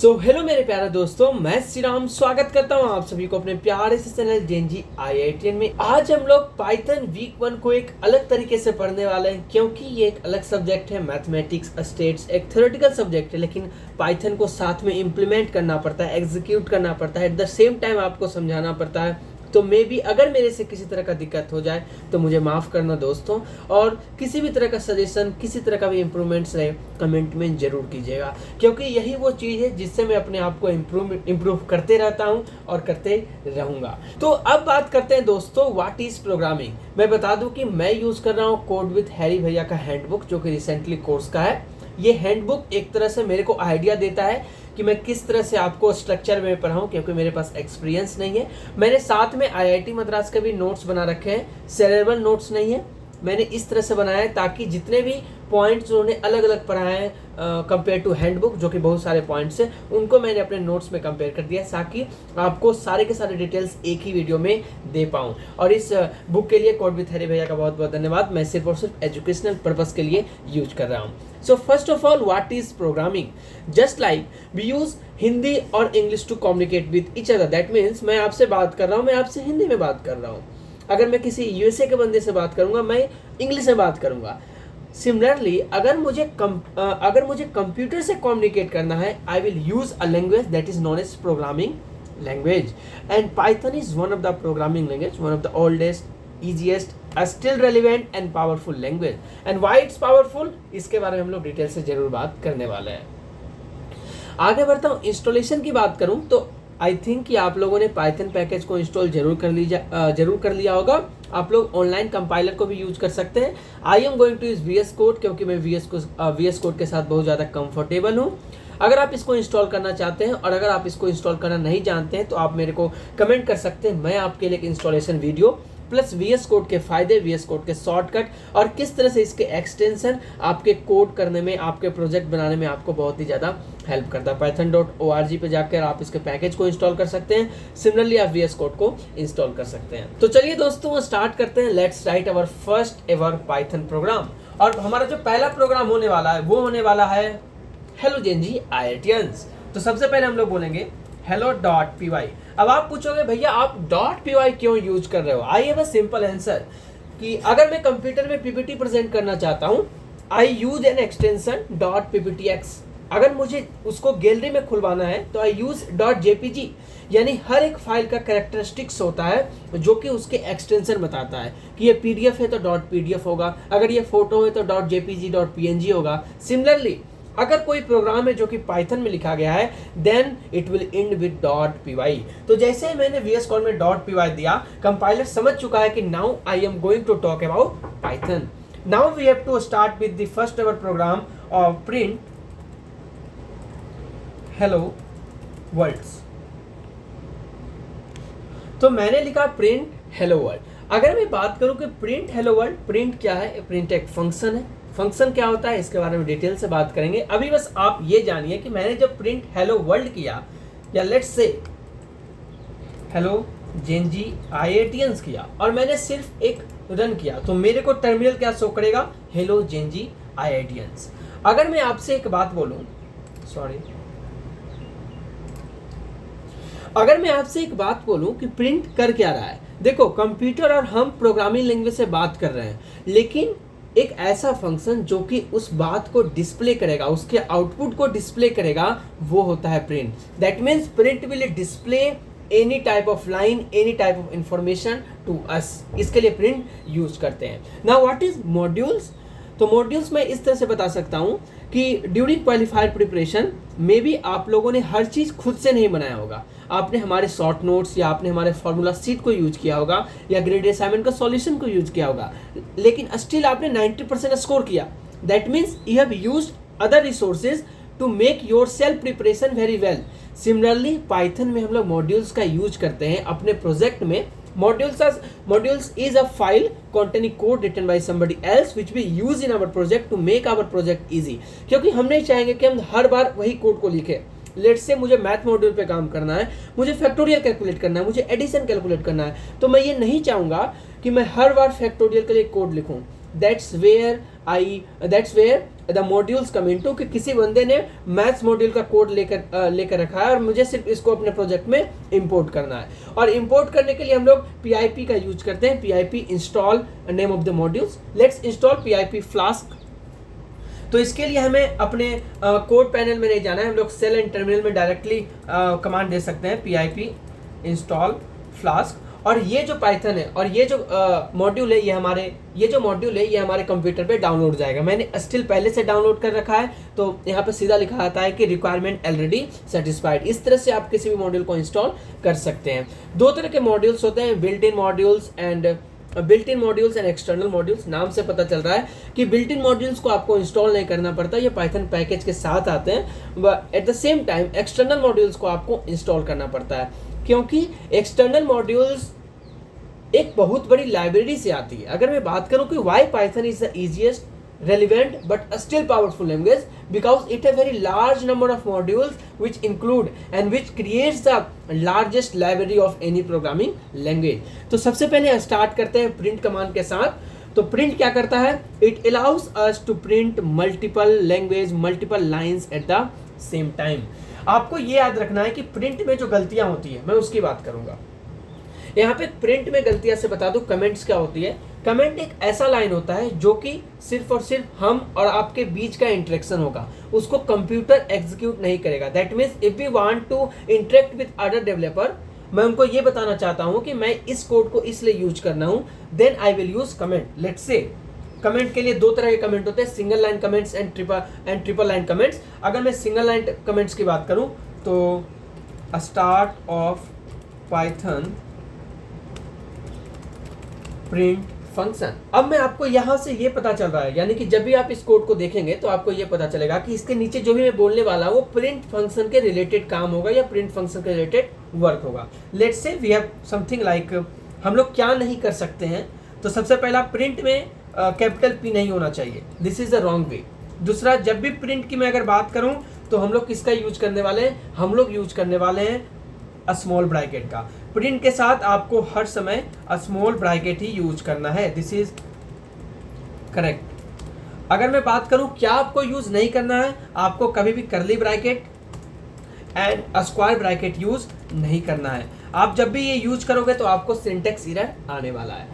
Hello मेरे प्यारे दोस्तों, मैं श्री राम स्वागत करता हूँ आप सभी को अपने प्यारे से चैनल जेनजी IITN में। आज हम लोग पाइथन वीक 1 को एक अलग तरीके से पढ़ने वाले हैं, क्योंकि ये एक अलग सब्जेक्ट है। मैथमेटिक्स स्टेट्स एक थ्योरेटिकल सब्जेक्ट है, लेकिन पाइथन को साथ में इम्प्लीमेंट करना पड़ता है, एग्जीक्यूट करना पड़ता है, एट द सेम टाइम आपको समझाना पड़ता है। तो मे भी अगर मेरे से किसी तरह का दिक्कत हो जाए तो मुझे माफ़ करना दोस्तों, और किसी भी तरह का सजेशन, किसी तरह का भी इम्प्रूवमेंट्स रहे कमेंट में ज़रूर कीजिएगा, क्योंकि यही वो चीज़ है जिससे मैं अपने आप को इम्प्रूव करते रहता हूँ और करते रहूँगा। तो अब बात करते हैं दोस्तों, व्हाट इज़ प्रोग्रामिंग। मैं बता दूँ कि मैं यूज़ कर रहा हूँ कोड विद हैरी भैया का हैंडबुक, जो कि रिसेंटली कोर्स का है। ये हैंडबुक एक तरह से मेरे को आइडिया देता है कि मैं किस तरह से आपको स्ट्रक्चर में पढ़ाऊँ, क्योंकि मेरे पास एक्सपीरियंस नहीं है। मैंने साथ में IIT मद्रास के भी नोट्स बना रखे हैं, सेलेबल नोट्स नहीं है। मैंने इस तरह से बनाया है ताकि जितने भी पॉइंट्स उन्होंने अलग अलग पढ़ाए हैं कंपेयर टू हैंडबुक, जो कि बहुत सारे पॉइंट्स हैं, उनको मैंने अपने नोट्स में कंपेयर कर दिया ताकि आपको सारे के सारे डिटेल्स एक ही वीडियो में दे पाऊँ। और इस बुक के लिए कोड विद हैरी भैया का बहुत बहुत धन्यवाद। मैं सिर्फ और सिर्फ एजुकेशनल पर्पज़ के लिए यूज कर रहा हूँ। So first of all, what is programming? Just like we use Hindi और English to communicate with each other. That means मैं आपसे बात कर रहा हूँ, मैं आपसे हिंदी में बात कर रहा हूँ। अगर मैं किसी USA के बंदे से बात करूँगा, मैं इंग्लिश में बात करूँगा। सिमिलरली अगर मुझे कंप्यूटर से कम्युनिकेट करना है, I will use a language that is known as programming language, and Python is one of the programming language, one of the oldest, easiest, still relevant and powerful language. And why it's powerful, इसके बारे में हम लोग detail से जरूर बात करने वाले हैं। आगे बढ़ता हूँ। इंस्टॉलेशन की बात करूँ तो आई थिंक कि आप लोगों ने पाइथन पैकेज को इंस्टॉल जरूर कर लिया होगा। आप लोग ऑनलाइन कंपाइलर को भी यूज कर सकते हैं। I am going to use VS code, क्योंकि मैं VS कोड के साथ बहुत ज़्यादा कंफर्टेबल हूँ। अगर आप इसको इंस्टॉल करना चाहते हैं और अगर आप इसको इंस्टॉल करना नहीं जानते हैं तो आप मेरे को कमेंट कर सकते हैं। मैं आपके लिए एक installation video plus VS code के फ़ायदे, VS कोड के शॉर्टकट और किस तरह से इसके एक्सटेंशन आपके कोड करने में, आपके प्रोजेक्ट बनाने में आपको बहुत ही ज़्यादा हेल्प करता है। python.org पे जाकर आप इसके पैकेज को इंस्टॉल कर सकते हैं। सिमिलरली आप VS कोड को इंस्टॉल कर सकते हैं। तो चलिए दोस्तों स्टार्ट करते हैं। Let's write our first ever Python programme. और हमारा जो पहला प्रोग्राम होने वाला है वो होने वाला है हेलो जेनजी IITians। तो सबसे पहले हम लोग बोलेंगे hello.py। अब आप पूछोगे भैया आप .py क्यों यूज कर रहे हो? I have a simple answer कि अगर मैं कंप्यूटर में PPT प्रेजेंट करना चाहता हूँ, आई यूज एन एक्सटेंशन .pptx। अगर मुझे उसको गैलरी में खुलवाना है तो आई यूज .jpg। यानी हर एक फाइल का कैरेक्टरिस्टिक्स होता है जो कि उसके एक्सटेंशन बताता है कि ये PDF है तो .pdf होगा, अगर ये फोटो है तो .jpg .png होगा। सिमिलरली अगर कोई प्रोग्राम है जो कि पाइथन में लिखा गया है, then it will end with .py। तो जैसे ही मैंने VS कोड में .py दिया, कंपाइलर समझ चुका है कि now I am going to talk about Python. Now we have to start with the first ever program of print hello worlds. तो मैंने लिखा प्रिंट हेलो वर्ल्ड। अगर मैं बात करूं कि प्रिंट हेलो वर्ल्ड, प्रिंट क्या है? प्रिंट एक फंक्शन है। फंक्शन क्या होता है इसके बारे में डिटेल से बात करेंगे। अभी बस आप ये जानिए कि मैंने जब प्रिंट हेलो वर्ल्ड किया, या let's say hello Gen Z IITians किया, और मैंने सिर्फ एक रन किया, तो मेरे को टर्मिनल क्या शो करेगा? Hello Gen Z IITians। अगर मैं आपसे एक बात बोलूं, अगर मैं आपसे एक बात बोलूं कि प्रिंट कर क्या रहा है, देखो कंप्यूटर और हम प्रोग्रामिंग लैंग्वेज से बात कर रहे हैं, लेकिन एक ऐसा फंक्शन जो कि उस बात को डिस्प्ले करेगा, उसके आउटपुट को डिस्प्ले करेगा, वो होता है print. That means print will display any type of line, any type of information to us. इसके लिए प्रिंट यूज करते हैं। Now what is modules? तो मॉड्यूल्स मैं इस तरह से बता सकता हूँ कि ड्यूरिंग क्वालिफायर प्रिपरेशन में भी आप लोगों ने हर चीज़ खुद से नहीं बनाया होगा। आपने हमारे शॉर्ट नोट्स या आपने हमारे फॉर्मूला शीट को यूज किया होगा या ग्रेड असाइनमेंट का सॉल्यूशन को यूज किया होगा, लेकिन स्टिल आपने 90% स्कोर किया। That means you have used other resources to make yourself preparation very well. Similarly Python में हम लोग मॉड्यूल्स का यूज करते हैं अपने प्रोजेक्ट में। Modules is a file containing code written by somebody else which we use in our project to make our project easy। क्योंकि हम नहीं चाहेंगे कि हम हर बार वही कोड को लिखें। लेट्स से मुझे मैथ मॉड्यूल पे काम करना है, मुझे फैक्टोरियल कैलकुलेट करना है, मुझे एडिशन कैलकुलेट करना है, तो मैं ये नहीं चाहूँगा कि मैं हर बार फैक्टोरियल के लिए कोड लिखूँ। That's where the modules come into, कि किसी बंदे ने मैथ्स मॉड्यूल का कोड लेकर रखा है और मुझे सिर्फ इसको अपने प्रोजेक्ट में इंपोर्ट करना है। और इंपोर्ट करने के लिए हम लोग PIP का यूज करते हैं, PIP install name of the modules. Let's install PIP flask. तो इसके लिए हमें अपने कोड पैनल में नहीं जाना है, हम लोग सेल एंड टर्मिनल में डायरेक्टली कमांड दे सकते हैं PIP इंस्टॉल फ्लास्क। और ये जो पाइथन है और ये जो मॉड्यूल है, ये हमारे कंप्यूटर पे डाउनलोड जाएगा। मैंने स्टिल पहले से डाउनलोड कर रखा है, तो यहाँ पे सीधा लिखा आता है कि रिक्वायरमेंट ऑलरेडी सेटिस्फाइड। इस तरह से आप किसी भी मॉड्यूल को इंस्टॉल कर सकते हैं। दो तरह के मॉड्यूल्स होते हैं, built in modules and external modules. नाम से पता चल रहा है कि बिल्ट इन मॉड्यूल्स को आपको इंस्टॉल नहीं करना पड़ता, ये पाइथन पैकेज के साथ आते हैं। Eight the same time external modules को आपको इंस्टॉल करना पड़ता है, क्योंकि एक्सटर्नल मॉड्यूल्स एक बहुत बड़ी लाइब्रेरी से आती है। अगर मैं बात करूं कि why Python is the easiest, relevant but still powerful language, because it a very large number of modules which include and which creates the largest library of any programming language। तो सबसे पहले स्टार्ट करते हैं print command के साथ। तो print क्या करता है? It allows us to print multiple language, multiple lines at the same time. आपको ये याद रखना है कि प्रिंट में जो गलतियां होती है, मैं उसकी बात करूंगा। यहाँ पे प्रिंट में गलतियां से बता दूं, कमेंट्स क्या होती है। कमेंट एक ऐसा लाइन होता है जो कि सिर्फ और सिर्फ हम और आपके बीच का इंटरेक्शन होगा, उसको कंप्यूटर एग्जीक्यूट नहीं करेगा। That means if we want to interact with other developer, मैं उनको ये बताना चाहता हूँ कि मैं इस कोड को इसलिए यूज करना हूँ, then I will use comment. Let's say comment के लिए दो तरह के कमेंट होते हैं, single line comments and triple line comments. अगर मैं सिंगल लाइन कमेंट्स की बात करूँ तो start of Python print function. अब मैं आपको यहां से ये पता चल रहा है, यानी कि जब भी आप इस कोड को देखेंगे तो आपको ये पता चलेगा कि इसके नीचे जो भी मैं बोलने वाला हूं वो प्रिंट फंक्शन के रिलेटेड काम होगा या प्रिंट फंक्शन के रिलेटेड वर्क होगा। Let's say we have something like, हम लोग क्या नहीं कर सकते हैं। तो सबसे पहला, प्रिंट में कैपिटल P नहीं होना चाहिए, this is the wrong way. दूसरा, जब भी प्रिंट की मैं अगर बात करूं तो हम लोग किसका यूज करने वाले हैं? हम लोग यूज करने वाले हैं स्मॉल ब्रैकेट का। प्रिंट के साथ आपको हर समय स्मॉल ब्रैकेट ही यूज करना है, दिस इज करेक्ट। अगर मैं बात करूं क्या आपको यूज नहीं करना है, आपको कभी भी curly bracket and square bracket use नहीं करना है। आप जब भी ये यूज करोगे तो आपको सिंटेक्स एरर आने वाला है।